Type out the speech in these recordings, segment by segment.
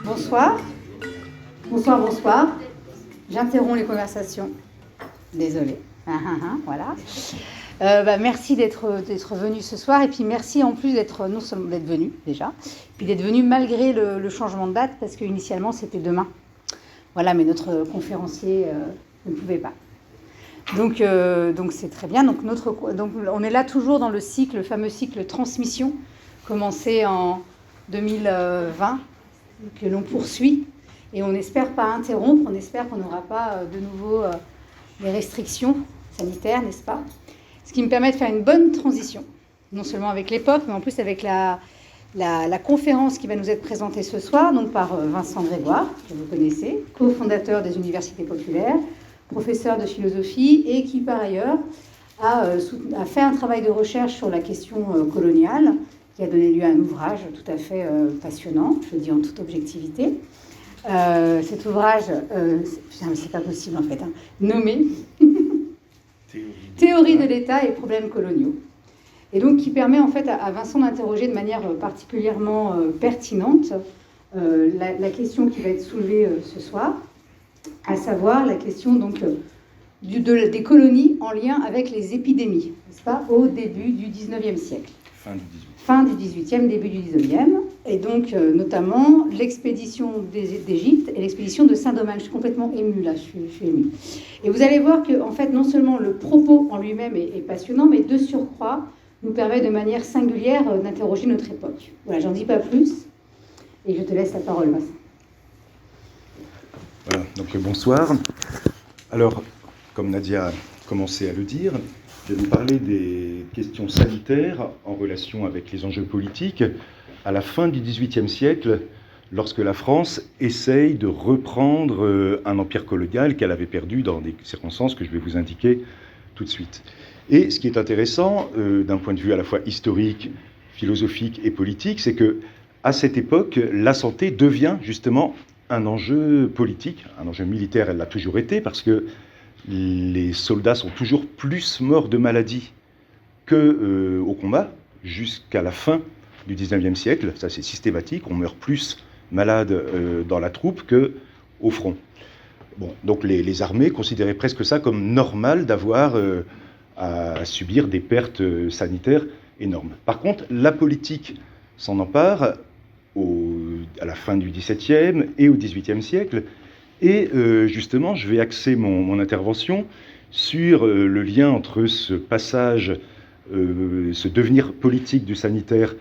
Bonsoir. Bonsoir. J'interromps les conversations. Désolée. Voilà. Merci d'être venu ce soir, et puis merci en plus non seulement d'être venu déjà, puis d'être venu malgré le changement de date, parce qu'initialement c'était demain. Voilà, mais notre conférencier ne pouvait pas. Donc c'est très bien. Donc on est là toujours dans le fameux cycle transmission, commencé en 2020, que l'on poursuit, et on n'espère pas interrompre, on espère qu'on n'aura pas de nouveau des restrictions sanitaires, n'est-ce pas? Ce qui me permet de faire une bonne transition, non seulement avec l'époque, mais en plus avec la conférence qui va nous être présentée ce soir, donc par Vincent Grégoire, que vous connaissez, cofondateur des Universités Populaires, professeur de philosophie, et qui par ailleurs a fait un travail de recherche sur la question coloniale, qui a donné lieu à un ouvrage tout à fait passionnant, je le dis en toute objectivité. Cet ouvrage, c'est pas possible en fait, nommé Théorie de l'État et problèmes coloniaux. Et donc qui permet en fait à Vincent d'interroger de manière particulièrement pertinente la question qui va être soulevée ce soir, à savoir la question donc des colonies en lien avec les épidémies, n'est-ce pas, au début du 19e siècle. Fin du 18e, début du 19e, et donc notamment l'expédition d'Égypte et l'expédition de Saint-Domingue. Je suis complètement émue là, je suis émue. Et vous allez voir que en fait, non seulement le propos en lui-même est passionnant, mais de surcroît nous permet de manière singulière d'interroger notre époque. Voilà, j'en dis pas plus, et je te laisse la parole, Vincent. Voilà, donc bonsoir. Alors, comme Nadia a commencé à le dire, je vais vous parler des questions sanitaires en relation avec les enjeux politiques à la fin du XVIIIe siècle, lorsque la France essaye de reprendre un empire colonial qu'elle avait perdu dans des circonstances que je vais vous indiquer tout de suite. Et ce qui est intéressant, d'un point de vue à la fois historique, philosophique et politique, c'est que à cette époque, la santé devient justement un enjeu politique, un enjeu militaire, elle l'a toujours été, parce que les soldats sont toujours plus morts de maladie qu'au combat, jusqu'à la fin du XIXe siècle. Ça, c'est systématique. On meurt plus malade dans la troupe qu'au front. Bon, donc les armées considéraient presque ça comme normal d'avoir à subir des pertes sanitaires énormes. Par contre, la politique s'en empare à la fin du XVIIe et au XVIIIe siècle. Et justement, je vais axer mon intervention sur le lien entre ce passage, ce devenir politique du sanitaire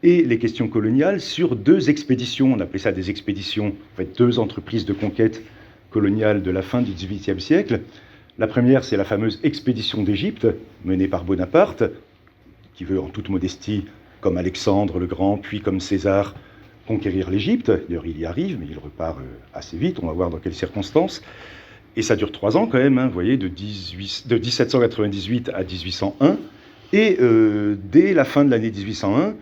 et les questions coloniales sur deux expéditions. On appelait ça des expéditions, en fait, deux entreprises de conquête coloniale de la fin du XVIIIe siècle. La première, c'est la fameuse expédition d'Égypte, menée par Bonaparte, qui veut en toute modestie, comme Alexandre le Grand, puis comme César, conquérir l'Égypte. D'ailleurs, il y arrive, mais il repart assez vite, on va voir dans quelles circonstances. Et ça dure 3 ans quand même, vous voyez, de 1798 à 1801. Et dès la fin de l'année 1801,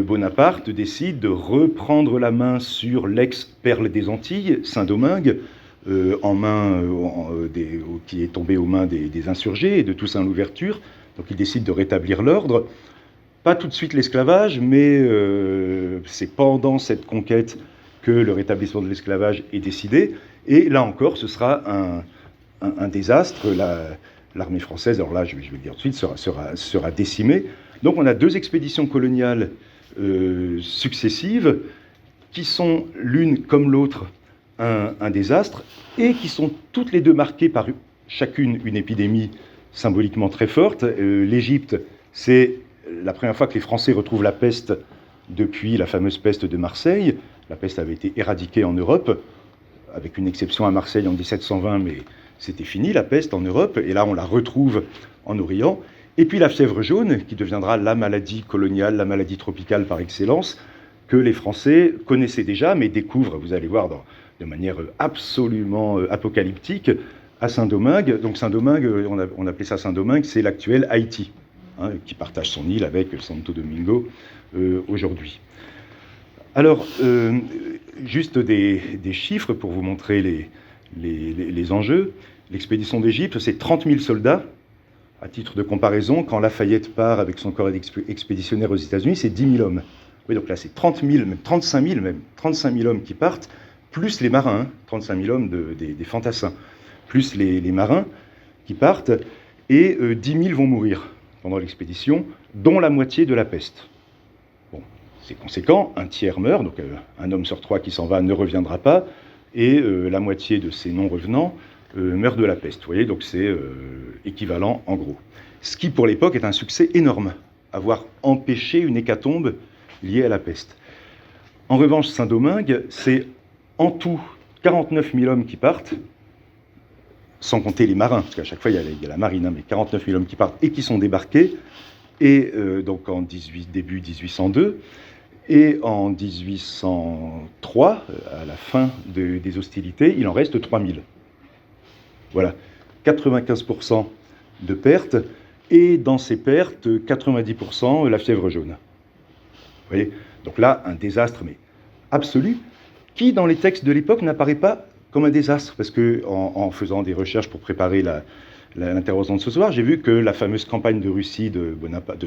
Bonaparte décide de reprendre la main sur l'ex-perle des Antilles, Saint-Domingue, qui est tombé aux mains des insurgés et de Toussaint Louverture. Donc il décide de rétablir l'ordre. Pas tout de suite l'esclavage, mais c'est pendant cette conquête que le rétablissement de l'esclavage est décidé. Et là encore, ce sera un désastre. L'armée française, alors là, je vais le dire tout de suite, sera décimée. Donc on a deux expéditions coloniales successives qui sont l'une comme l'autre un désastre et qui sont toutes les deux marquées par chacune une épidémie symboliquement très forte. L'Égypte, c'est la première fois que les Français retrouvent la peste depuis la fameuse peste de Marseille. La peste avait été éradiquée en Europe, avec une exception à Marseille en 1720, mais c'était fini la peste en Europe, et là on la retrouve en Orient. Et puis la fièvre jaune, qui deviendra la maladie coloniale, la maladie tropicale par excellence, que les Français connaissaient déjà, mais découvrent, vous allez voir, de manière absolument apocalyptique, à Saint-Domingue. Donc Saint-Domingue, on appelait ça Saint-Domingue, c'est l'actuel Haïti, qui partage son île avec Santo Domingo aujourd'hui. Alors, juste des chiffres pour vous montrer les enjeux. L'expédition d'Égypte, c'est 30 000 soldats, À titre de comparaison, quand Lafayette part avec son corps expéditionnaire aux États-Unis, c'est 10 000 hommes. Oui, donc là, c'est 30 000, même 35 000 hommes qui partent, plus les marins, 35 000 hommes des fantassins, plus les marins qui partent, et 10 000 vont mourir pendant l'expédition, dont la moitié de la peste. Bon, c'est conséquent, un tiers meurt, donc un homme sur 3 qui s'en va ne reviendra pas, et la moitié de ces non-revenants meurt de la peste. Vous voyez, donc c'est équivalent en gros. Ce qui, pour l'époque, est un succès énorme, avoir empêché une hécatombe liée à la peste. En revanche, Saint-Domingue, c'est en tout 49 000 hommes qui partent, sans compter les marins, parce qu'à chaque fois, il y a la marine, hein, mais 49 000 hommes qui partent et qui sont débarqués, et donc en début 1802, et en 1803, à la fin des hostilités, il en reste 3 000. Voilà, 95% de pertes, et dans ces pertes, 90% la fièvre jaune. Vous voyez, donc là, un désastre, mais absolu, qui, dans les textes de l'époque, n'apparaît pas comme un désastre, parce que en faisant des recherches pour préparer l'intervention de ce soir, j'ai vu que la fameuse campagne de Russie de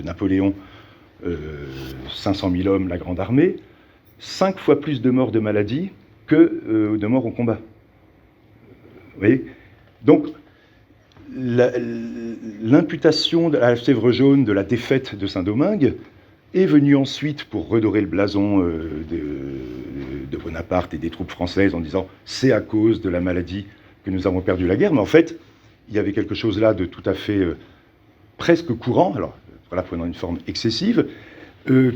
Napoléon, 500 000 hommes, la grande armée, 5 fois plus de morts de maladie que de morts au combat. Vous voyez ? Donc, l'imputation de la fièvre jaune de la défaite de Saint-Domingue est venue ensuite pour redorer le blason de Bonaparte et des troupes françaises en disant « c'est à cause de la maladie que nous avons perdu la guerre ». Mais en fait, il y avait quelque chose là de tout à fait presque courant, alors voilà, prenant une forme excessive,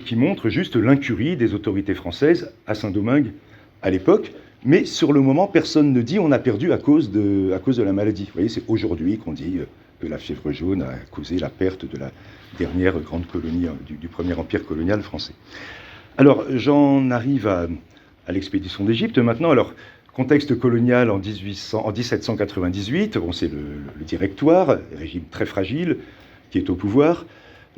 qui montre juste l'incurie des autorités françaises à Saint-Domingue à l'époque. Mais sur le moment, personne ne dit on a perdu à cause de la maladie. Vous voyez, c'est aujourd'hui qu'on dit que la fièvre jaune a causé la perte de la dernière grande colonie du premier empire colonial français. Alors, j'en arrive à l'expédition d'Égypte maintenant. Alors, contexte colonial en 1798, bon, c'est le Directoire, régime très fragile, qui est au pouvoir.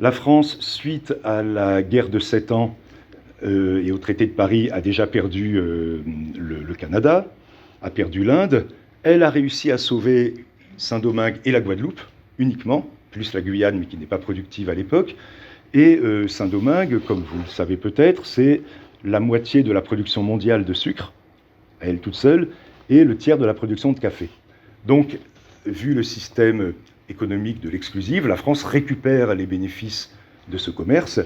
La France, suite à la guerre de 7 ans, et au traité de Paris, a déjà perdu le Canada, a perdu l'Inde. Elle a réussi à sauver Saint-Domingue et la Guadeloupe, uniquement, plus la Guyane, mais qui n'est pas productive à l'époque. Et Saint-Domingue, comme vous le savez peut-être, c'est la moitié de la production mondiale de sucre, à elle toute seule, et le tiers de la production de café. Donc, vu le système économique de l'exclusive, la France récupère les bénéfices de ce commerce,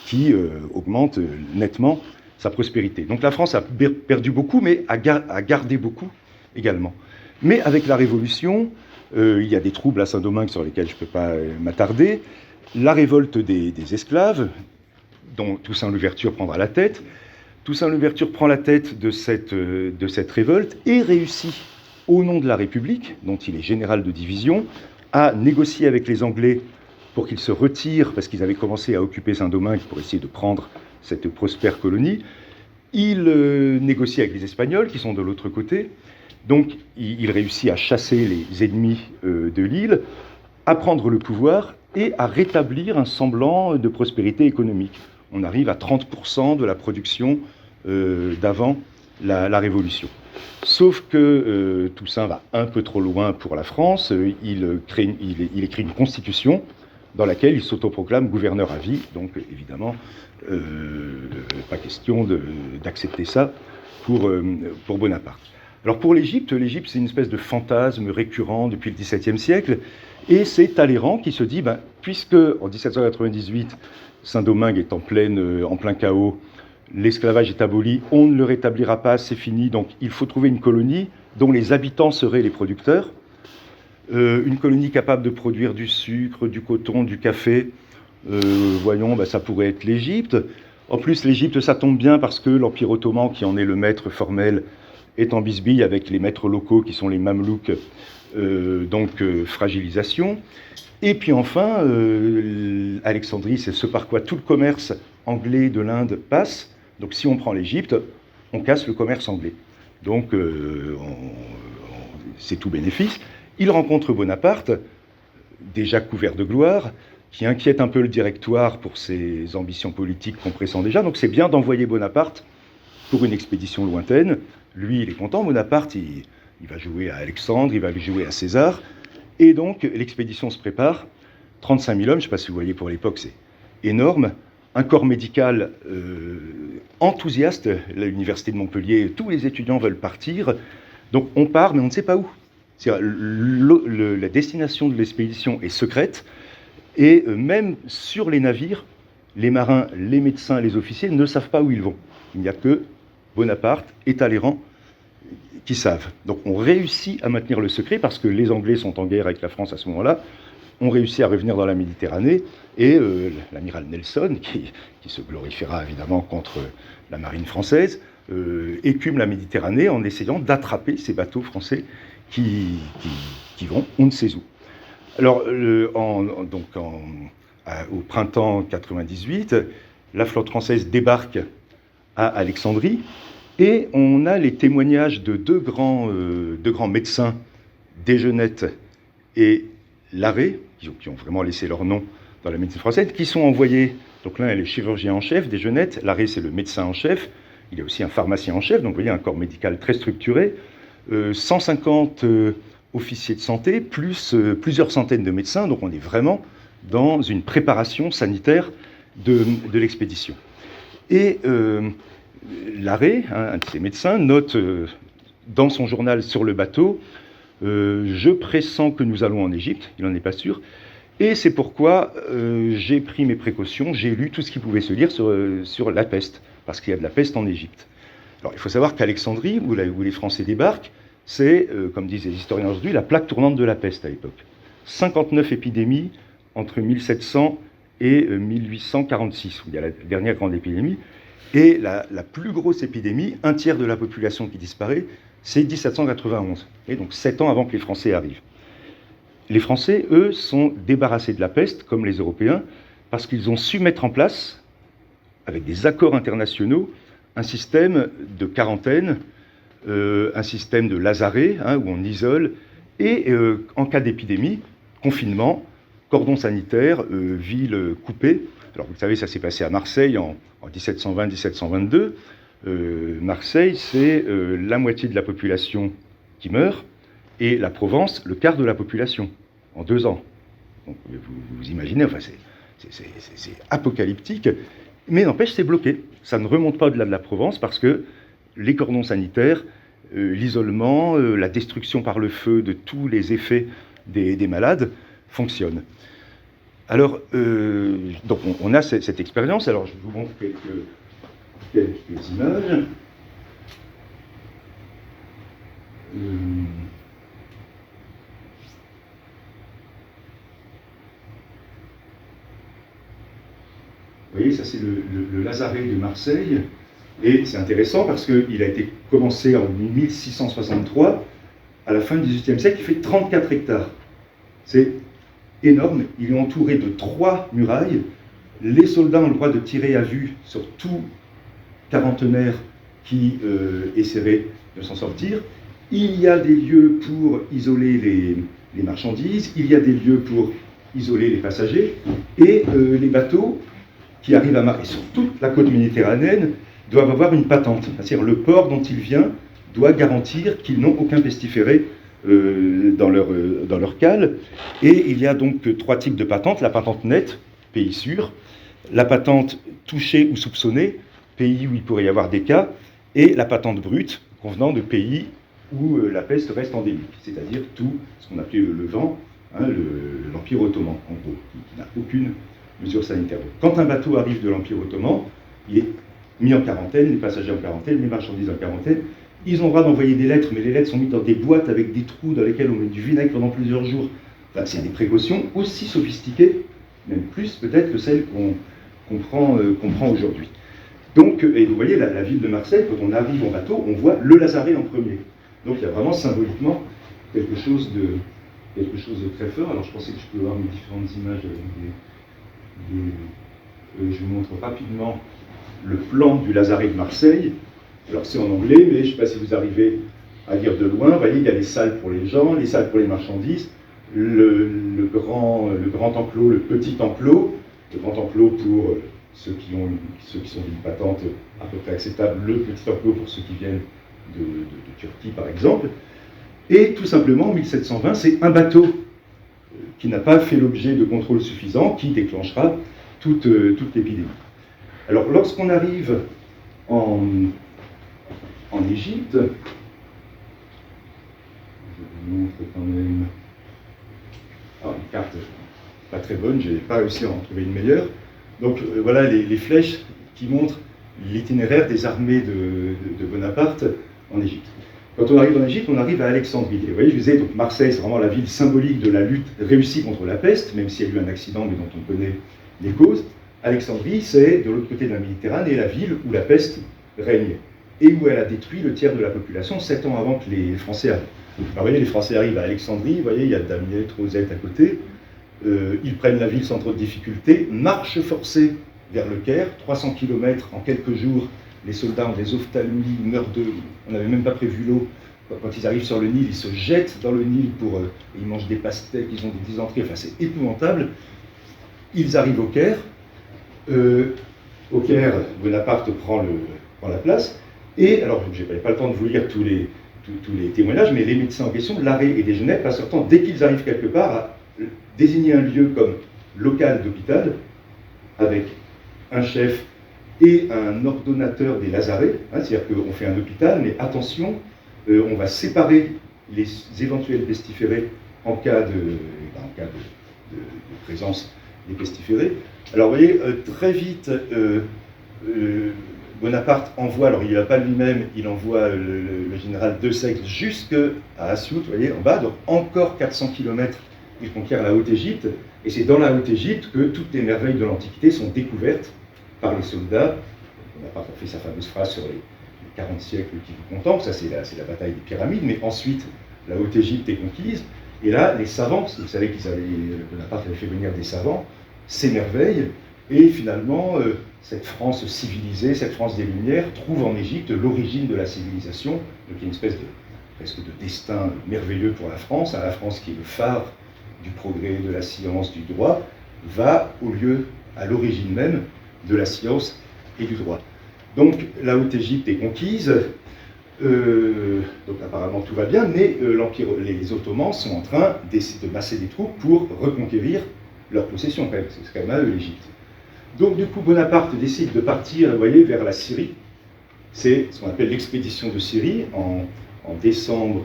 qui augmente nettement sa prospérité. Donc la France a perdu beaucoup, mais a gardé beaucoup également. Mais avec la Révolution, il y a des troubles à Saint-Domingue sur lesquels je ne peux pas m'attarder. La révolte des esclaves, dont Toussaint Louverture prendra la tête. Toussaint Louverture prend la tête de cette révolte et réussit, au nom de la République, dont il est général de division, à négocier avec les Anglais pour qu'ils se retirent, parce qu'ils avaient commencé à occuper Saint-Domingue pour essayer de prendre cette prospère colonie. Il négocie avec les Espagnols, qui sont de l'autre côté. Donc, il réussit à chasser les ennemis de l'île, à prendre le pouvoir et à rétablir un semblant de prospérité économique. On arrive à 30% de la production d'avant la Révolution. Sauf que Toussaint va un peu trop loin pour la France. Il écrit une constitution dans laquelle il s'autoproclame gouverneur à vie. Donc, évidemment, pas question d'accepter ça pour Bonaparte. Alors, pour l'Égypte, c'est une espèce de fantasme récurrent depuis le XVIIe siècle. Et c'est Talleyrand qui se dit, puisque en 1798, Saint-Domingue est en plein chaos, l'esclavage est aboli, on ne le rétablira pas, c'est fini, donc il faut trouver une colonie dont les habitants seraient les producteurs. Une colonie capable de produire du sucre, du coton, du café, voyons, ça pourrait être l'Égypte. En plus, l'Égypte, ça tombe bien parce que l'Empire ottoman, qui en est le maître formel, est en bisbille avec les maîtres locaux qui sont les Mamelouks, donc fragilisation. Et puis enfin, Alexandrie, c'est ce par quoi tout le commerce anglais de l'Inde passe. Donc si on prend l'Égypte, on casse le commerce anglais. Donc c'est tout bénéfice. Il rencontre Bonaparte, déjà couvert de gloire, qui inquiète un peu le Directoire pour ses ambitions politiques qu'on pressent déjà. Donc c'est bien d'envoyer Bonaparte pour une expédition lointaine. Lui, il est content. Bonaparte, il va jouer à Alexandre, il va jouer à César. Et donc l'expédition se prépare. 35 000 hommes, je ne sais pas si vous voyez pour l'époque, c'est énorme. Un corps médical enthousiaste, l'université de Montpellier, tous les étudiants veulent partir. Donc on part, mais on ne sait pas où. La destination de l'expédition est secrète, et même sur les navires, les marins, les médecins, les officiers ne savent pas où ils vont. Il n'y a que Bonaparte et Talleyrand qui savent. Donc on réussit à maintenir le secret parce que les Anglais sont en guerre avec la France à ce moment-là. On réussit à revenir dans la Méditerranée et l'amiral Nelson, qui se glorifiera évidemment contre la marine française, écume la Méditerranée en essayant d'attraper ces bateaux français qui vont on ne sait où. Alors, au printemps 98, la flotte française débarque à Alexandrie et on a les témoignages de deux grands médecins, Desgenette et Larrey, qui ont vraiment laissé leur nom dans la médecine française, qui sont envoyés. Donc l'un est le chirurgien en chef, Desgenette, Larrey c'est le médecin en chef, il est aussi un pharmacien en chef, donc vous voyez un corps médical très structuré, 150 officiers de santé, plus plusieurs centaines de médecins, donc on est vraiment dans une préparation sanitaire de l'expédition. Et Larrey, un de ces médecins, note dans son journal sur le bateau « Je pressens que nous allons en Égypte », il n'en est pas sûr, et c'est pourquoi j'ai pris mes précautions, j'ai lu tout ce qui pouvait se lire sur la peste, parce qu'il y a de la peste en Égypte. Alors il faut savoir qu'Alexandrie, où les Français débarquent, c'est, comme disent les historiens aujourd'hui, la plaque tournante de la peste à l'époque. 59 épidémies entre 1700 et 1846, où il y a la dernière grande épidémie. Et la plus grosse épidémie, un tiers de la population qui disparaît, c'est 1791. Et donc 7 ans avant que les Français arrivent. Les Français, eux, sont débarrassés de la peste, comme les Européens, parce qu'ils ont su mettre en place, avec des accords internationaux, un système de quarantaine, un système de lazaret, où on isole, et en cas d'épidémie, confinement, cordon sanitaire, ville coupée. Alors vous savez, ça s'est passé à Marseille en 1720-1722. Marseille, c'est la moitié de la population qui meurt, et la Provence, le quart de la population, en 2 ans. Donc vous imaginez, enfin c'est apocalyptique, mais n'empêche, c'est bloqué. Ça ne remonte pas au-delà de la Provence, parce que les cordons sanitaires, l'isolement, la destruction par le feu de tous les effets des malades fonctionnent. Alors, donc on a cette expérience. Alors, je vous montre quelques images. Vous voyez, ça c'est le lazaret de Marseille. Et c'est intéressant parce qu'il a été commencé en 1663. À la fin du XVIIIe siècle, il fait 34 hectares. C'est énorme. Il est entouré de 3 murailles. Les soldats ont le droit de tirer à vue sur tout quarantenaire qui essaierait de s'en sortir. Il y a des lieux pour isoler les marchandises. Il y a des lieux pour isoler les passagers. Et les bateaux qui arrivent à marquer sur toute la côte méditerranéenne doivent avoir une patente. C'est-à-dire le port dont il vient doit garantir qu'ils n'ont aucun pestiféré dans leur cale. Et il y a donc 3 types de patentes. La patente nette, pays sûr. La patente touchée ou soupçonnée, pays où il pourrait y avoir des cas. Et la patente brute, convenant de pays où la peste reste endémique. C'est-à-dire tout ce qu'on appelait le Levant, l'Empire ottoman, en gros, qui n'a aucune mesure sanitaire. Quand un bateau arrive de l'Empire ottoman, il est mis en quarantaine, les passagers en quarantaine, les marchandises en quarantaine. Ils ont le droit d'envoyer des lettres, mais les lettres sont mises dans des boîtes avec des trous dans lesquels on met du vinaigre pendant plusieurs jours. Enfin, c'est des précautions aussi sophistiquées, même plus peut-être que celles qu'on prend aujourd'hui. Donc, et vous voyez, la ville de Marseille, quand on arrive en bateau, on voit le lazaret en premier. Donc il y a vraiment symboliquement quelque chose de très fort. Alors je pensais que je peux avoir mes différentes images je vous montre rapidement le plan du lazaret de Marseille. Alors c'est en anglais, mais je ne sais pas si vous arrivez à lire de loin. Vous voyez, il y a les salles pour les gens, les salles pour les marchandises, le grand enclos, le petit enclos, le grand enclos pour ceux qui sont d'une patente à peu près acceptable, le petit enclos pour ceux qui viennent de Turquie par exemple. Et tout simplement, en 1720, c'est un bateau qui n'a pas fait l'objet de contrôles suffisants, qui déclenchera toute l'épidémie. Alors, lorsqu'on arrive en Égypte, je vous montre quand même. Alors, une carte pas très bonne, je n'ai pas réussi à en trouver une meilleure. Donc, voilà les flèches qui montrent l'itinéraire des armées de Bonaparte en Égypte. Quand on arrive en Égypte, on arrive à Alexandrie. Et vous voyez, je vous disais, donc Marseille, c'est vraiment la ville symbolique de la lutte réussie contre la peste, même s'il y a eu un accident, mais dont on connaît les causes. Alexandrie, c'est de l'autre côté de la Méditerranée, la ville où la peste règne, et où elle a détruit le tiers de la population 7 ans avant que les Français arrivent. Alors, vous voyez, les Français arrivent à Alexandrie, vous voyez, il y a Damiette, Rosette à côté, ils prennent la ville sans trop de difficultés, marche forcée vers le Caire, 300 km en quelques jours. Les soldats ont des ophtalmies, meurent de... On n'avait même pas prévu l'eau. Quand ils arrivent sur le Nil, ils se jettent dans le Nil pour... ils mangent des pastèques, ils ont des dysenteries, enfin c'est épouvantable. Ils arrivent au Caire. Au Caire, Bonaparte prend la place. Et, alors je n'ai pas le temps de vous lire tous les témoignages, mais les médecins en question, Larrey et Desgenais, passent leur temps, dès qu'ils arrivent quelque part, à désigner un lieu comme local d'hôpital, avec un chef et un ordonnateur des lazarets, hein, c'est-à-dire qu'on fait un hôpital, mais attention, on va séparer les éventuels pestiférés en cas de présence des pestiférés. Alors vous voyez, très vite, Bonaparte envoie, alors il n'y va pas lui-même, il envoie le général De Sègle jusqu'à Assiout, vous voyez, en bas, donc encore 400 km, il conquiert la Haute-Égypte, et c'est dans la Haute-Égypte que toutes les merveilles de l'Antiquité sont découvertes par les soldats. Bonaparte a fait sa fameuse phrase sur les 40 siècles qui vous contemplent, ça c'est la bataille des pyramides, mais ensuite la Haute-Égypte est conquise, et là les savants, vous savez Bonaparte avait fait venir des savants, s'émerveillent, et finalement cette France civilisée, cette France des Lumières, trouve en Égypte l'origine de la civilisation, donc il y a une espèce presque de destin merveilleux pour la France, hein, la France qui est le phare du progrès, de la science, du droit, va à l'origine même de la science et du droit. Donc la Haute-Égypte est conquise, donc apparemment tout va bien, mais les Ottomans sont en train de masser des troupes pour reconquérir leur possession, quand même. C'est quand même à eux l'Égypte. Donc du coup Bonaparte décide de partir, vous voyez, vers la Syrie. C'est ce qu'on appelle l'expédition de Syrie en décembre,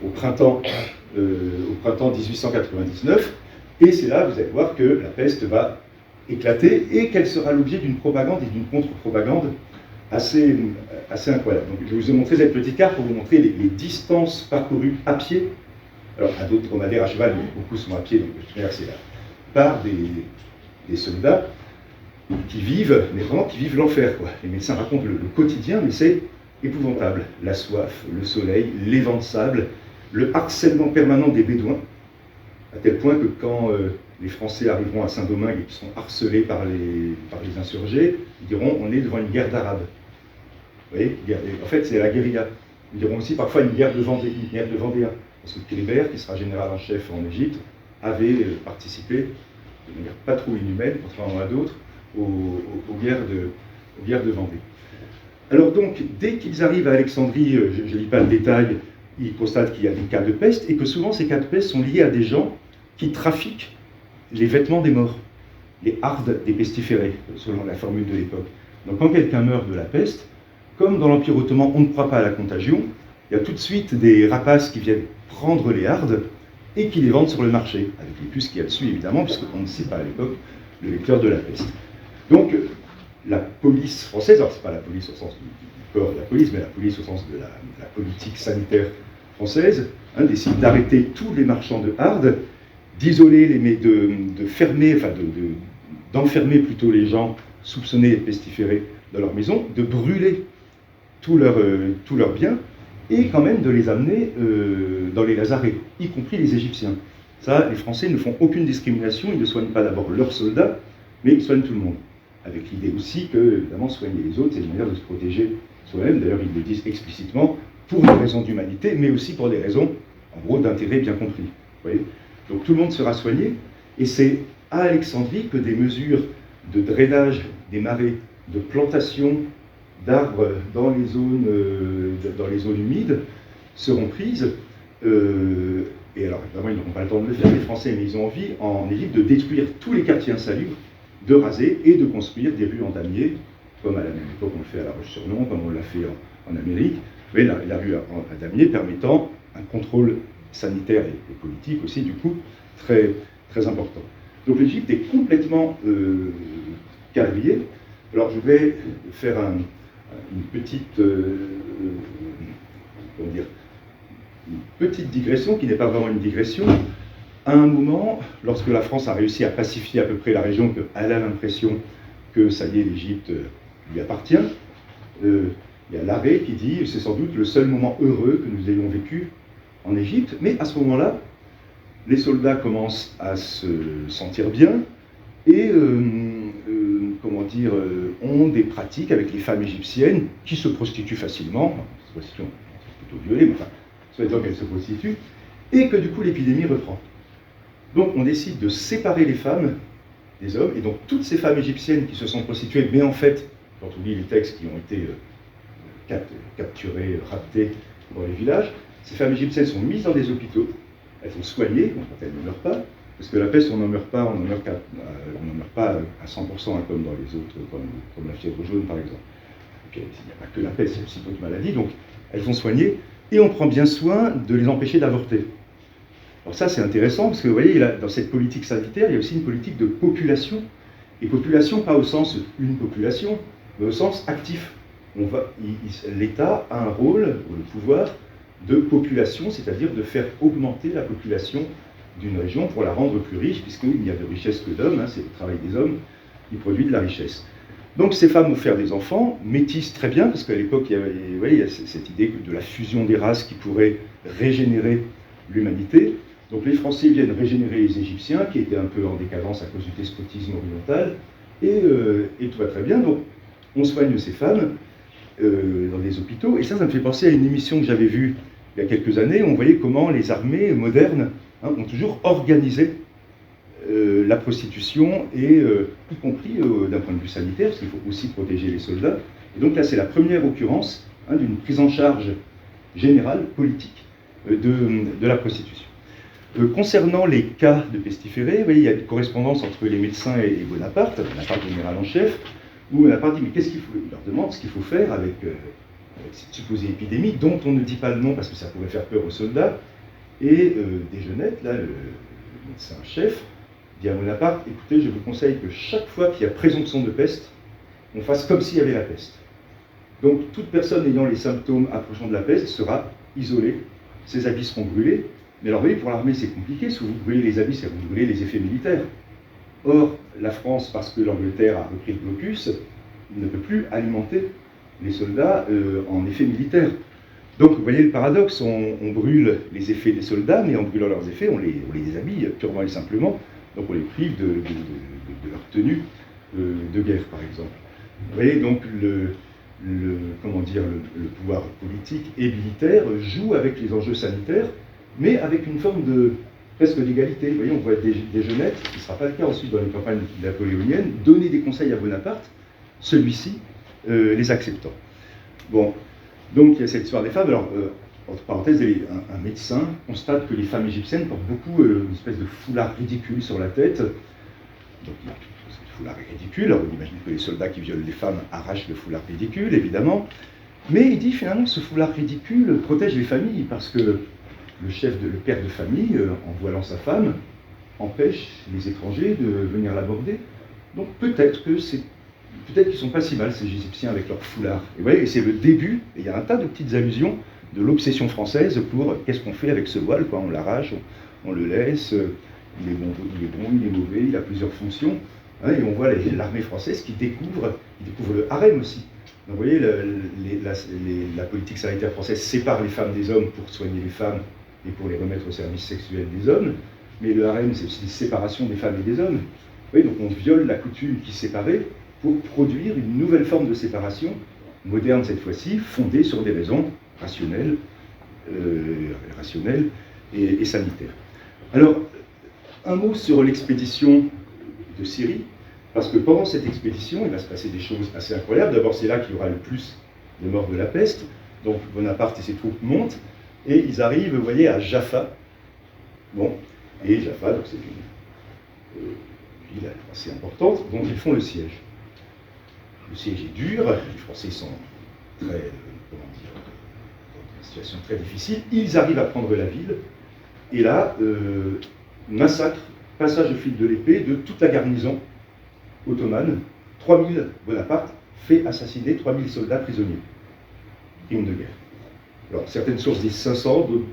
au printemps 1899, et c'est là, vous allez voir, que la peste va éclater et qu'elle sera l'objet d'une propagande et d'une contre-propagande assez incroyable. Donc, je vous ai montré cette petite carte pour vous montrer les distances parcourues à pied. Alors, à d'autres dromadaires à cheval, mais beaucoup sont à pied, donc c'est la part des soldats qui vivent, mais vraiment qui vivent l'enfer, quoi. Les médecins racontent le quotidien, mais c'est épouvantable. La soif, le soleil, les vents de sable, le harcèlement permanent des Bédouins, à tel point que quand les Français arriveront à Saint-Domingue et qui sont harcelés par les insurgés, ils diront on est devant une guerre d'Arabes. Vous voyez, en fait c'est la guérilla. Ils diront aussi parfois une guerre de Vendéens, parce que Kléber, qui sera général en chef en Égypte, avait participé de manière pas trop inhumaine, contrairement à d'autres, aux guerres de Vendée. Alors donc, dès qu'ils arrivent à Alexandrie, je ne lis pas le détail, ils constatent qu'il y a des cas de peste, et que souvent ces cas de peste sont liés à des gens qui trafiquent les vêtements des morts, les hardes des pestiférés, selon la formule de l'époque. Donc quand quelqu'un meurt de la peste, comme dans l'Empire ottoman, on ne croit pas à la contagion, il y a tout de suite des rapaces qui viennent prendre les hardes et qui les vendent sur le marché, avec les puces qu'il y a dessus évidemment, puisqu'on ne sait pas à l'époque le vecteur de la peste. Donc la police française, alors c'est pas la police au sens du corps de la police, mais la police au sens de la politique sanitaire française, décide d'arrêter tous les marchands de hardes, d'isoler de fermer, enfin d'enfermer plutôt les gens soupçonnés et pestiférés dans leur maison, de brûler tous leurs biens, et quand même de les amener dans les lazarets, y compris les Égyptiens. Ça, les Français ne font aucune discrimination, ils ne soignent pas d'abord leurs soldats, mais ils soignent tout le monde. Avec l'idée aussi que, évidemment, soigner les autres, c'est une manière de se protéger soi-même. D'ailleurs, ils le disent explicitement, pour des raisons d'humanité, mais aussi pour des raisons, en gros, d'intérêt bien compris. Vous voyez ? Donc tout le monde sera soigné, et c'est à Alexandrie que des mesures de drainage des marais, de plantation d'arbres dans les zones humides seront prises, et alors évidemment ils n'auront pas le temps de le faire, les Français, mais ils ont envie en Égypte de détruire tous les quartiers insalubres, de raser et de construire des rues en damier, comme à la même époque on le fait à La Roche-sur-Yon, comme on l'a fait en Amérique, mais la rue à damier permettant un contrôle sanitaire et politique aussi, du coup, très, très important. Donc l'Égypte est complètement quadrillée. Alors je vais faire une petite, comment dire, une petite digression qui n'est pas vraiment une digression. À un moment, lorsque la France a réussi à pacifier à peu près la région, qu'elle a l'impression que ça y est, l'Égypte lui appartient, il y a l'arrêt qui dit c'est sans doute le seul moment heureux que nous ayons vécu en Égypte, mais à ce moment-là, les soldats commencent à se sentir bien et comment dire, ont des pratiques avec les femmes égyptiennes qui se prostituent facilement, c'est plutôt violé, mais enfin, soit disant qu'elles se prostituent, et que du coup l'épidémie reprend. Donc on décide de séparer les femmes des hommes, et donc toutes ces femmes égyptiennes qui se sont prostituées, mais en fait, quand on lit les textes qui ont été capturés, raptés dans les villages, ces femmes égyptiennes sont mises dans des hôpitaux, elles sont soignées, donc elles ne meurent pas, parce que la peste, on n'en meurt pas à 100%, hein, comme dans les autres, comme la fièvre jaune par exemple. Et puis, il n'y a pas que la peste, il y a aussi d'autres maladies, donc elles sont soignées, et on prend bien soin de les empêcher d'avorter. Alors ça, c'est intéressant, parce que vous voyez, dans cette politique sanitaire, il y a aussi une politique de population, et population pas au sens une population, mais au sens actif. L'État a un rôle, le pouvoir, de population, c'est-à-dire de faire augmenter la population d'une région pour la rendre plus riche, puisqu'il n'y a de richesse que d'hommes, hein, c'est le travail des hommes qui produit de la richesse. Donc ces femmes vont faire des enfants, métissent très bien, parce qu'à l'époque, il y a cette idée de la fusion des races qui pourrait régénérer l'humanité. Donc les Français viennent régénérer les Égyptiens, qui étaient un peu en décadence à cause du despotisme oriental, et tout va très bien. Donc on soigne ces femmes dans des hôpitaux, et ça me fait penser à une émission que j'avais vue il y a quelques années, où on voyait comment les armées modernes ont toujours organisé la prostitution, et y compris d'un point de vue sanitaire, parce qu'il faut aussi protéger les soldats. Et donc là, c'est la première occurrence d'une prise en charge générale, politique, de la prostitution. Concernant les cas de pestiférés, vous voyez, il y a une correspondance entre les médecins et Bonaparte général en chef, où Bonaparte dit, mais qu'est-ce qu'il faut, il leur demande ce qu'il faut faire avec cette supposée épidémie, dont on ne dit pas le nom parce que ça pourrait faire peur aux soldats, et Desgenette, là, le médecin-chef, dit à Bonaparte, écoutez, je vous conseille que chaque fois qu'il y a présomption de peste, on fasse comme s'il y avait la peste. Donc toute personne ayant les symptômes approchant de la peste sera isolée, ses habits seront brûlés. Mais alors, vous voyez, pour l'armée, c'est compliqué. Si vous brûlez les habits, c'est vous brûlez les effets militaires. Or, la France, parce que l'Angleterre a repris le blocus, ne peut plus alimenter les soldats en effets militaires. Donc, vous voyez le paradoxe, on brûle les effets des soldats, mais en brûlant leurs effets, on les déshabille purement et simplement. Donc, on les prive de leur tenue de guerre, par exemple. Vous voyez, donc, comment dire, le pouvoir politique et militaire joue avec les enjeux sanitaires, mais avec une forme de presque d'égalité. Vous voyez, on voit Desgenette, ce ne sera pas le cas ensuite dans les campagnes napoléoniennes, donner des conseils à Bonaparte, celui-ci les acceptant. Bon, donc il y a cette histoire des femmes. Alors, entre parenthèses, un médecin constate que les femmes égyptiennes portent beaucoup une espèce de foulard ridicule sur la tête. Donc, le foulard est ridicule. Alors, on imagine que les soldats qui violent les femmes arrachent le foulard ridicule, évidemment. Mais il dit finalement que ce foulard ridicule protège les familles, parce que le père de famille, en voilant sa femme, empêche les étrangers de venir l'aborder. Donc peut-être qu'ils ne sont pas si mal, ces Égyptiens, avec leur foulard. Et vous voyez, c'est le début, et il y a un tas de petites allusions de l'obsession française pour qu'est-ce qu'on fait avec ce voile, quoi. On l'arrache, on le laisse, il est bon, il est mauvais, il a plusieurs fonctions. Hein, et on voit l'armée française qui découvre le harem aussi. Donc, vous voyez, la politique sanitaire française sépare les femmes des hommes pour soigner les femmes et pour les remettre au service sexuel des hommes, mais le harem, c'est aussi une séparation des femmes et des hommes. Vous voyez, donc on viole la coutume qui séparait pour produire une nouvelle forme de séparation, moderne cette fois-ci, fondée sur des raisons rationnelles, et sanitaires. Alors, un mot sur l'expédition de Syrie, parce que pendant cette expédition, il va se passer des choses assez incroyables. D'abord, c'est là qu'il y aura le plus de morts de la peste. Donc Bonaparte et ses troupes montent, et ils arrivent, vous voyez, à Jaffa. Bon, et Jaffa, donc c'est une ville assez importante, donc ils font le siège. Le siège est dur, les Français sont très, dans une situation très difficile, ils arrivent à prendre la ville, et là, massacre, passage au fil de l'épée de toute la garnison ottomane, 3000, Bonaparte fait assassiner 3000 soldats prisonniers. Crime de guerre. Alors, certaines sources disent 500, d'autres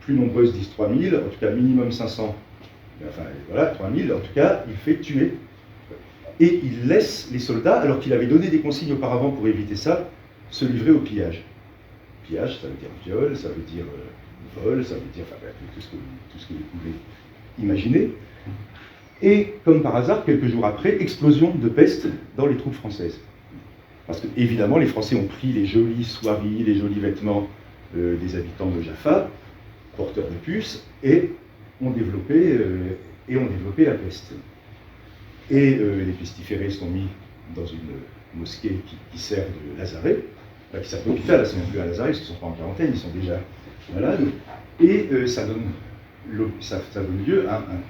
plus nombreuses disent 3000, en tout cas minimum 500, enfin voilà, 3000, en tout cas, il fait tuer. Et il laisse les soldats, alors qu'il avait donné des consignes auparavant pour éviter ça, se livrer au pillage. Pillage, ça veut dire viol, ça veut dire vol, ça veut dire enfin, tout ce que vous pouvez imaginer. Et comme par hasard, quelques jours après, explosion de peste dans les troupes françaises. Parce que, évidemment, les Français ont pris les jolies soieries, les jolis vêtements des habitants de Jaffa, porteurs de puces, et ont développé la peste. Et les pestiférés sont mis dans une mosquée qui sert de lazaret, qui sert d'hôpital, c'est même plus un lazaret, parce qu'ils ne sont pas en quarantaine, ils sont déjà malades. Et ça donne lieu à un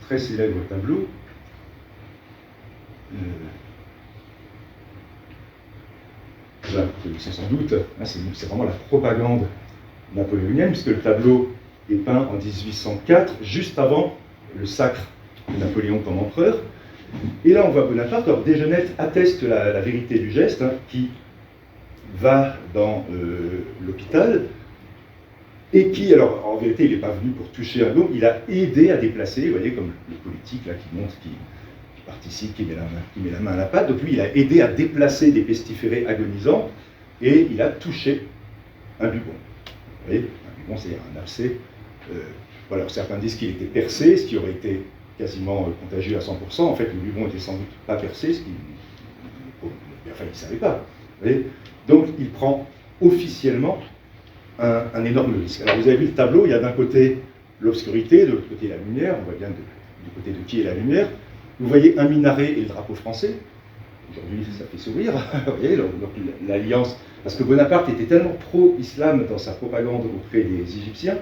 très célèbre tableau. Là, vous connaissez sans doute, hein, c'est vraiment la propagande napoléonienne, puisque le tableau est peint en 1804, juste avant le sacre de Napoléon comme empereur. Et là, on voit Bonaparte. Alors, Desgenette atteste la vérité du geste, hein, qui va dans l'hôpital, et qui, alors, en vérité, il n'est pas venu pour toucher un homme, il a aidé à déplacer, vous voyez, comme le politique, là, qui monte, qui participe, qui met la main à la pâte. Donc, lui, il a aidé à déplacer des pestiférés agonisants, et il a touché un bubon. Vous voyez, un bubon, c'est un abcès. Voilà, certains disent qu'il était percé, ce qui aurait été quasiment contagieux à 100%. En fait, le bubon était sans doute pas percé, ce qui... Enfin, il ne savait pas. Vous voyez. Donc, il prend officiellement un énorme risque. Alors, vous avez vu le tableau, il y a d'un côté l'obscurité, de l'autre côté la lumière. On voit bien du côté de qui est la lumière. Vous voyez un minaret et le drapeau français. Aujourd'hui, ça fait sourire. Vous voyez, donc l'alliance... Parce que Bonaparte était tellement pro-islam dans sa propagande auprès des Égyptiens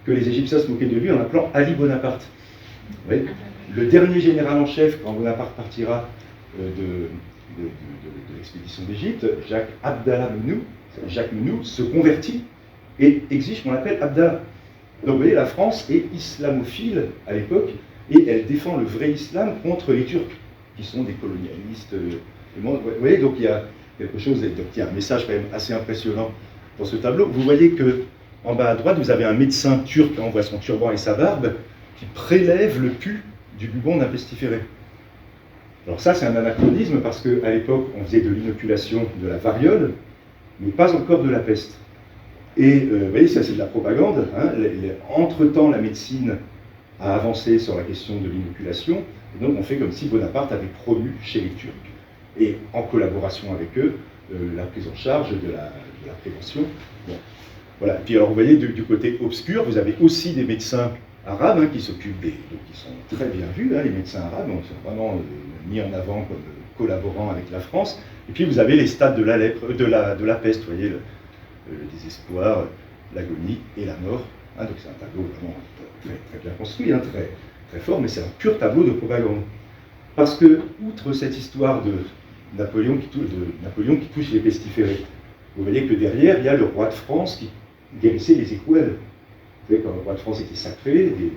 que les Égyptiens se moquaient de lui en l'appelant Ali Bonaparte. Vous voyez, le dernier général en chef, quand Bonaparte partira de l'expédition d'Égypte, Jacques Abdallah Menou, Jacques Menou, se convertit et exige qu'on l'appelle Abdallah. Donc vous voyez, la France est islamophile à l'époque et elle défend le vrai islam contre les Turcs, qui sont des colonialistes. Vous voyez, donc il y a quelque chose, donc il y a un message quand même assez impressionnant dans ce tableau. Vous voyez que en bas à droite, vous avez un médecin turc, on voit son turban et sa barbe, qui prélève le pus du bubon d'un pestiféré. Alors ça, c'est un anachronisme parce qu'à l'époque, on faisait de l'inoculation de la variole, mais pas encore de la peste. Et vous voyez, ça c'est de la propagande. Hein. Entre-temps, la médecine a avancé sur la question de l'inoculation, et donc on fait comme si Bonaparte avait promu chez les Turcs, et en collaboration avec eux, la prise en charge de la prévention. Bon. Voilà. Puis alors, vous voyez, du côté obscur, vous avez aussi des médecins arabes qui s'occupent donc qui sont très bien vus, hein, les médecins arabes, donc, sont vraiment mis en avant comme collaborant avec la France. Et puis vous avez les stades de la lèpre, de la peste, vous voyez, le désespoir, l'agonie et la mort. Hein, donc c'est un tableau vraiment très, très bien construit, hein, très, très fort, mais c'est un pur tableau de propagande. Parce que, outre cette histoire de Napoléon qui touche les pestiférés, vous voyez que derrière, il y a le roi de France qui guérissait les écrouelles. Vous savez, quand le roi de France était sacré, les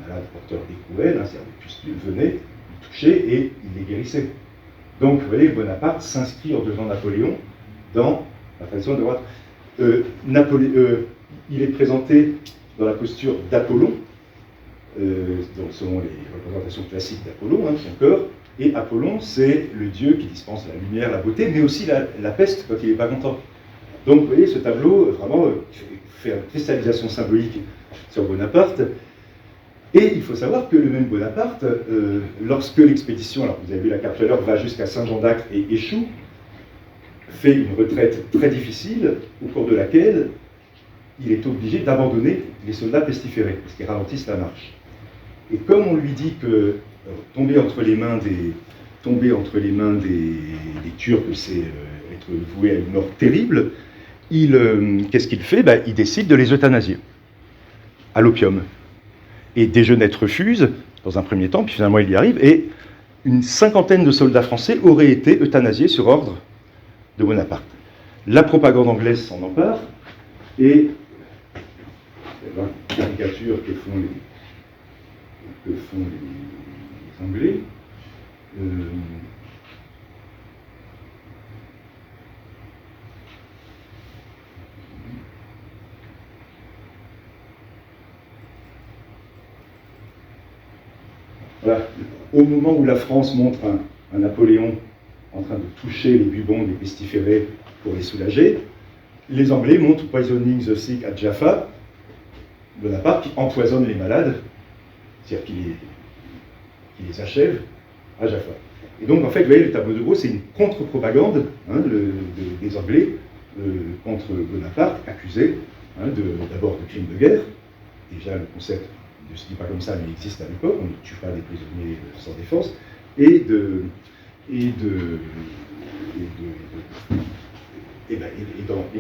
malades porteurs d'écrouelles, hein, c'est-à-dire des pustules, venaient, ils touchaient et ils les guérissaient. Donc, vous voyez, Bonaparte s'inscrit en devant Napoléon dans la tradition de roi. Il est présenté dans la posture d'Apollon, donc selon les représentations classiques d'Apollon, hein, son corps, et Apollon, c'est le dieu qui dispense la lumière, la beauté, mais aussi la peste quand il n'est pas content. Donc, vous voyez, ce tableau, vraiment, fait une cristallisation symbolique sur Bonaparte. Et il faut savoir que le même Bonaparte, lorsque l'expédition, alors vous avez vu la carte tout à l'heure, va jusqu'à Saint-Jean-d'Acre et échoue, fait une retraite très difficile, au cours de laquelle il est obligé d'abandonner les soldats pestiférés, parce qu'ils ralentissent la marche. Et comme on lui dit que tomber entre les mains des Turcs, c'est être voué à une mort terrible, qu'est-ce qu'il fait ? Il décide de les euthanasier à l'opium. Et Desgenette refuse, dans un premier temps, puis finalement il y arrive, et une cinquantaine de soldats français auraient été euthanasiés sur ordre de Bonaparte. La propagande anglaise s'en empare, et la caricature que font les Anglais, voilà. Au moment où la France montre un Napoléon en train de toucher les bubons des pestiférés pour les soulager, les Anglais montrent Poisoning the Sick at Jaffa, Bonaparte qui empoisonne les malades, c'est-à-dire qu'il les achève à Jaffa. Et donc, en fait, vous voyez, le tableau de gros, c'est une contre-propagande des Anglais contre Bonaparte, accusé d'abord de crimes de guerre. Déjà, le concept ne se dit pas comme ça, mais il existe à l'époque, on ne tue pas des prisonniers sans défense, et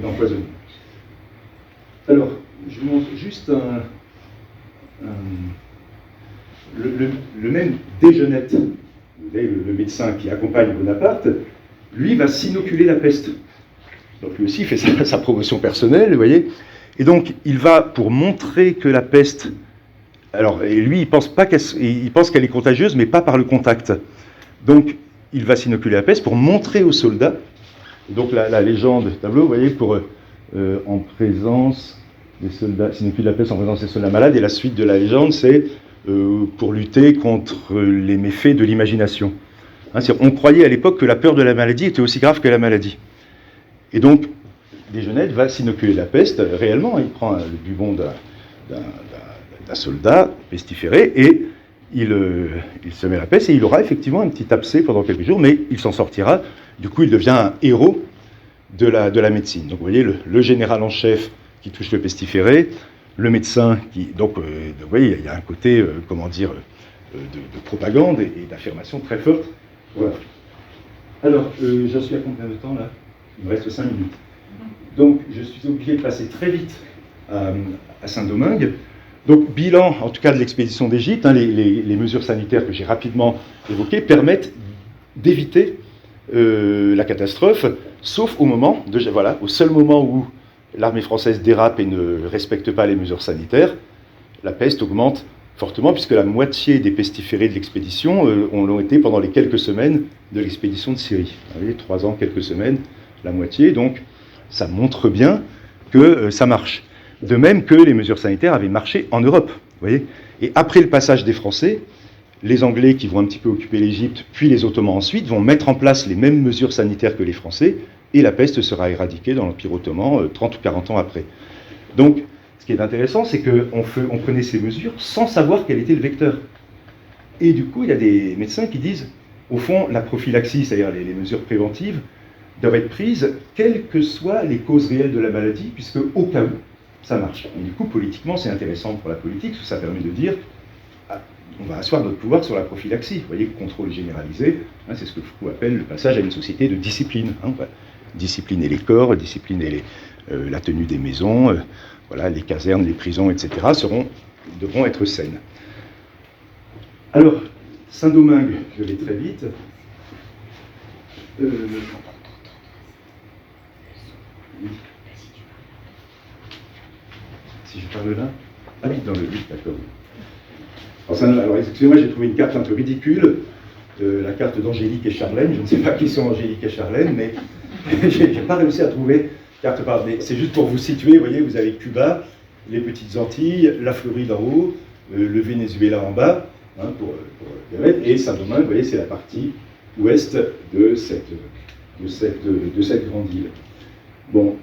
d'empoisonnement. Alors, je vous montre juste le même Desgenette, le médecin qui accompagne Bonaparte, lui va s'inoculer la peste. Donc lui aussi il fait sa promotion personnelle, vous voyez. Et donc il va, pour montrer que la peste, alors et lui il pense qu'elle est contagieuse, mais pas par le contact. Donc il va s'inoculer la peste pour montrer aux soldats. Donc la légende tableau, vous voyez, pour en présence des soldats, s'inocule la peste en présence des soldats malades, et la suite de la légende, c'est pour lutter contre les méfaits de l'imagination. Hein, on croyait à l'époque que la peur de la maladie était aussi grave que la maladie. Et donc, Desgenette va s'inoculer la peste, réellement, il prend le bubon d'un soldat pestiféré, et il se met la peste, et il aura effectivement un petit abcès pendant quelques jours, mais il s'en sortira. Du coup, il devient un héros de la médecine. Donc, vous voyez, le général en chef qui touche le pestiféré, le médecin qui... Donc, vous voyez, il y a un côté, de propagande et d'affirmation très forte. Voilà. Alors, j'en suis à combien de temps, là? Il me reste 5 minutes. Donc, je suis obligé de passer très vite à Saint-Domingue. Donc, bilan, en tout cas, de l'expédition d'Égypte, les mesures sanitaires que j'ai rapidement évoquées permettent d'éviter la catastrophe, sauf au seul moment où l'armée française dérape et ne respecte pas les mesures sanitaires, la peste augmente fortement, puisque la moitié des pestiférés de l'expédition l'ont été pendant les quelques semaines de l'expédition de Syrie. Vous voyez, 3 ans, quelques semaines, la moitié, donc ça montre bien que ça marche. De même que les mesures sanitaires avaient marché en Europe, vous voyez. Et après le passage des Français, les Anglais qui vont un petit peu occuper l'Égypte, puis les Ottomans ensuite, vont mettre en place les mêmes mesures sanitaires que les Français, et la peste sera éradiquée dans l'Empire ottoman 30 ou 40 ans après. Donc, ce qui est intéressant, c'est qu'on prenait ces mesures sans savoir quel était le vecteur. Et du coup, il y a des médecins qui disent, au fond, la prophylaxie, c'est-à-dire les mesures préventives, doivent être prises quelles que soient les causes réelles de la maladie, puisque au cas où, ça marche. Et du coup, politiquement, c'est intéressant pour la politique, parce que ça permet de dire, on va asseoir notre pouvoir sur la prophylaxie. Vous voyez, contrôle généralisé, c'est ce que Foucault appelle le passage à une société de discipline. On va discipliner les corps, discipliner la tenue des maisons, voilà, les casernes, les prisons, etc. devront être saines. Alors, Saint-Domingue, je vais très vite. Si je parle là? Ah oui, dans le livre, d'accord. Alors, excusez-moi, j'ai trouvé une carte un peu ridicule, la carte d'Angélique et Charlène. Je ne sais pas qui sont Angélique et Charlène, mais j'ai pas réussi à trouver carte par. Mais c'est juste pour vous situer, vous voyez, vous avez Cuba, les petites Antilles, la Floride en haut, le Venezuela en bas, et Saint-Domingue, vous voyez, c'est la partie ouest de cette grande île. Bon,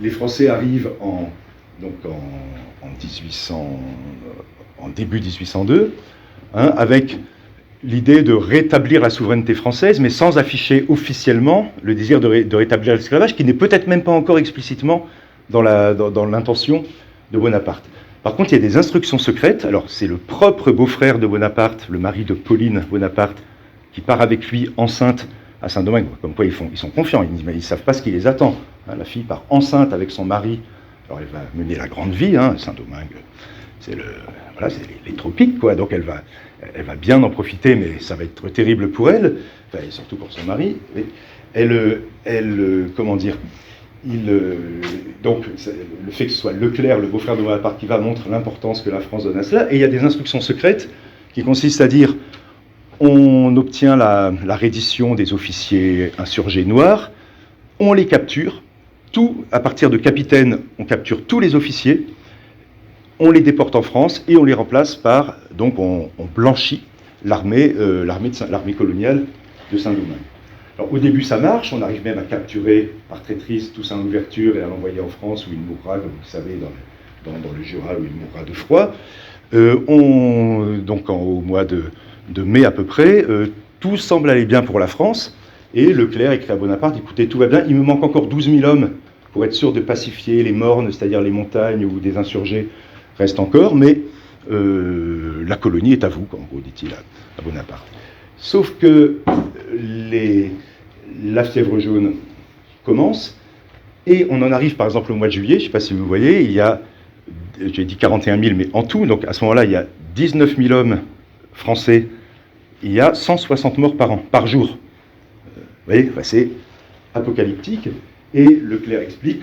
les Français arrivent en début 1802, avec l'idée de rétablir la souveraineté française, mais sans afficher officiellement le désir de rétablir l'esclavage, qui n'est peut-être même pas encore explicitement dans l'intention de Bonaparte. Par contre, il y a des instructions secrètes. Alors, c'est le propre beau-frère de Bonaparte, le mari de Pauline Bonaparte, qui part avec lui enceinte à Saint-Domingue. Comme quoi, ils sont confiants, ils ne savent pas ce qui les attend Hein, la fille part enceinte avec son mari. Alors elle va mener la grande vie, hein, Saint-Domingue, c'est les tropiques, quoi. Donc elle va bien en profiter, mais ça va être terrible pour elle, enfin, et surtout pour son mari. Mais comment dire, donc le fait que ce soit Leclerc, le beau-frère de Bonaparte, qui va montrer l'importance que la France donne à cela, et il y a des instructions secrètes qui consistent à dire on obtient la reddition des officiers insurgés noirs, on les capture, à partir de capitaine, on capture tous les officiers, on les déporte en France et on les remplace par, donc on blanchit l'armée coloniale de Saint-Domingue. Alors, au début, ça marche, on arrive même à capturer par traîtrise Toussaint Louverture et à l'envoyer en France où il mourra, comme vous savez, dans le Jura, où il mourra de froid. Donc au mois de mai à peu près, tout semble aller bien pour la France, et Leclerc écrit à Bonaparte, écoutez, tout va bien, il me manque encore 12 000 hommes pour être sûr de pacifier les mornes, c'est-à-dire les montagnes où des insurgés restent encore, mais la colonie est à vous, en gros, dit-il à Bonaparte. Sauf que la fièvre jaune commence, et on en arrive par exemple au mois de juillet, je ne sais pas si vous voyez, il y a, j'ai dit 41 000, mais en tout, donc à ce moment-là, il y a 19 000 hommes français, il y a 160 morts par jour. Vous voyez, enfin, c'est apocalyptique, et Leclerc explique,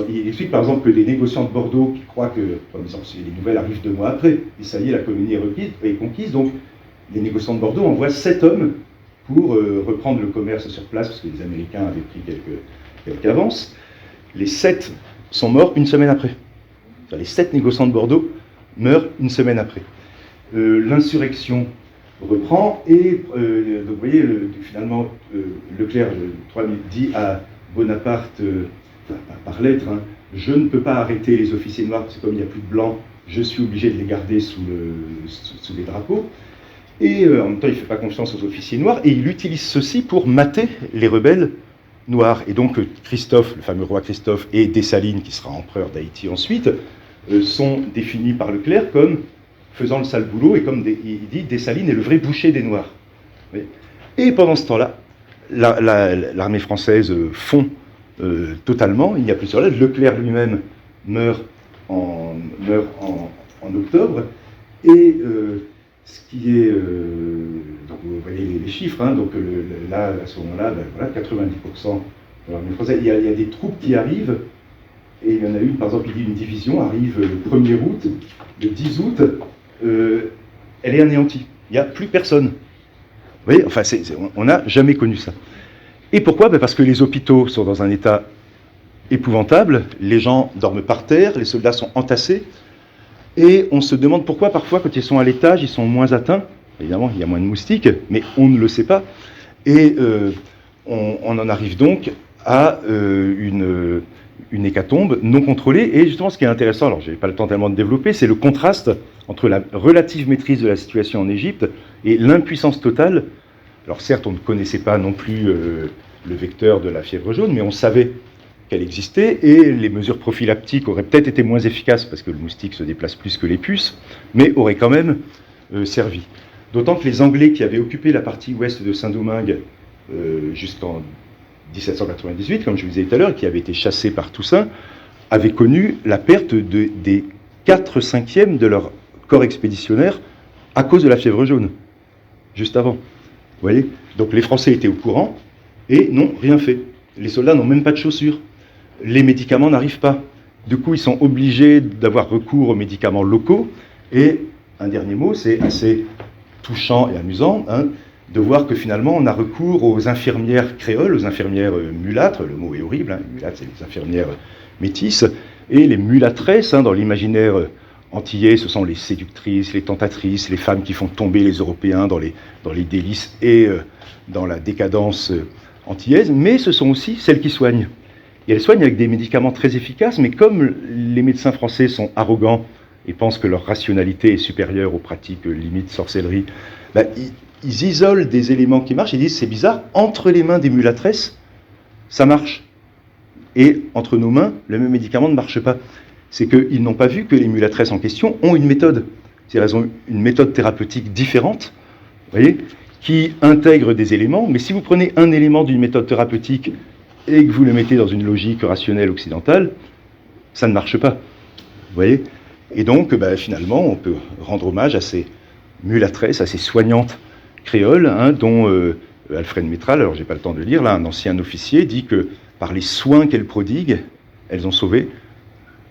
il explique par exemple que des négociants de Bordeaux qui croient que, par exemple, les nouvelles arrivent 2 mois après, et ça y est, la colonie est conquise, donc les négociants de Bordeaux envoient 7 hommes pour reprendre le commerce sur place, parce que les Américains avaient pris quelques avances. Les 7 sont morts une semaine après. Les 7 négociants de Bordeaux meurent une semaine après. L'insurrection reprend, et donc vous voyez, finalement, Leclerc dit à Bonaparte, par lettre, hein, je ne peux pas arrêter les officiers noirs, parce que comme il n'y a plus de blancs, je suis obligé de les garder sous les drapeaux. Et en même temps, il ne fait pas confiance aux officiers noirs, et il utilise ceci pour mater les rebelles noirs. Et donc Christophe, le fameux roi Christophe, et Dessalines, qui sera empereur d'Haïti ensuite, sont définis par Leclerc comme faisant le sale boulot, et comme il dit, Dessalines est le vrai boucher des Noirs. Et pendant ce temps-là, l'armée française fond totalement, il n'y a plus sur l'aide. Leclerc lui-même meurt en octobre, et ce qui est, donc vous voyez les chiffres, hein, donc là, à ce moment-là, voilà, 90% de l'armée française. Il y a des troupes qui arrivent, et il y en a une, par exemple, il dit une division arrive le 1er août, le 10 août, elle est anéantie. Il n'y a plus personne. Vous voyez, enfin, on n'a jamais connu ça. Et pourquoi ? Parce que les hôpitaux sont dans un état épouvantable, les gens dorment par terre, les soldats sont entassés, et on se demande pourquoi parfois quand ils sont à l'étage, ils sont moins atteints. Évidemment, il y a moins de moustiques, mais on ne le sait pas. Et on en arrive donc à une hécatombe non contrôlée. Et justement, ce qui est intéressant, alors je n'ai pas le temps tellement de développer, c'est le contraste entre la relative maîtrise de la situation en Égypte et l'impuissance totale. Alors certes, on ne connaissait pas non plus le vecteur de la fièvre jaune, mais on savait qu'elle existait, et les mesures prophylactiques auraient peut-être été moins efficaces, parce que le moustique se déplace plus que les puces, mais auraient quand même servi. D'autant que les Anglais qui avaient occupé la partie ouest de Saint-Domingue jusqu'en 1798, comme je vous disais tout à l'heure, qui avaient été chassés par Toussaint, avaient connu la perte des 4/5 de leur corps expéditionnaire à cause de la fièvre jaune, juste avant. Vous voyez ? Donc les Français étaient au courant et n'ont rien fait. Les soldats n'ont même pas de chaussures. Les médicaments n'arrivent pas. Du coup, ils sont obligés d'avoir recours aux médicaments locaux. Et un dernier mot, c'est assez touchant et amusant, hein, de voir que finalement, on a recours aux infirmières créoles, aux infirmières mulâtres. Le mot est horrible, hein, mulâtres, c'est les infirmières métisses. Et les mulâtresses, hein, dans l'imaginaire antillais, ce sont les séductrices, les tentatrices, les femmes qui font tomber les Européens dans les délices et dans la décadence antillaise. Mais ce sont aussi celles qui soignent. Et elles soignent avec des médicaments très efficaces, mais comme les médecins français sont arrogants et pensent que leur rationalité est supérieure aux pratiques limite sorcellerie, ben, ils isolent des éléments qui marchent, ils disent c'est bizarre, entre les mains des mulâtresses, ça marche. Et entre nos mains, le même médicament ne marche pas. C'est qu'ils n'ont pas vu que les mulâtresses en question ont une méthode. C'est-à-dire elles ont une méthode thérapeutique différente, vous voyez, qui intègre des éléments, mais si vous prenez un élément d'une méthode thérapeutique et que vous le mettez dans une logique rationnelle occidentale, ça ne marche pas. Vous voyez? Et donc, finalement, on peut rendre hommage à ces mulâtresses, à ces soignantes créoles, hein, dont Alfred Métral, alors j'ai pas le temps de le lire, là, un ancien officier, dit que par les soins qu'elles prodiguent, elles ont sauvé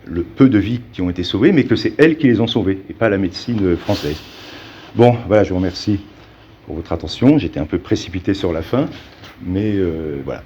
le peu de vies qui ont été sauvées, mais que c'est elles qui les ont sauvées, et pas la médecine française. Bon, voilà, je vous remercie pour votre attention. J'étais un peu précipité sur la fin, mais voilà.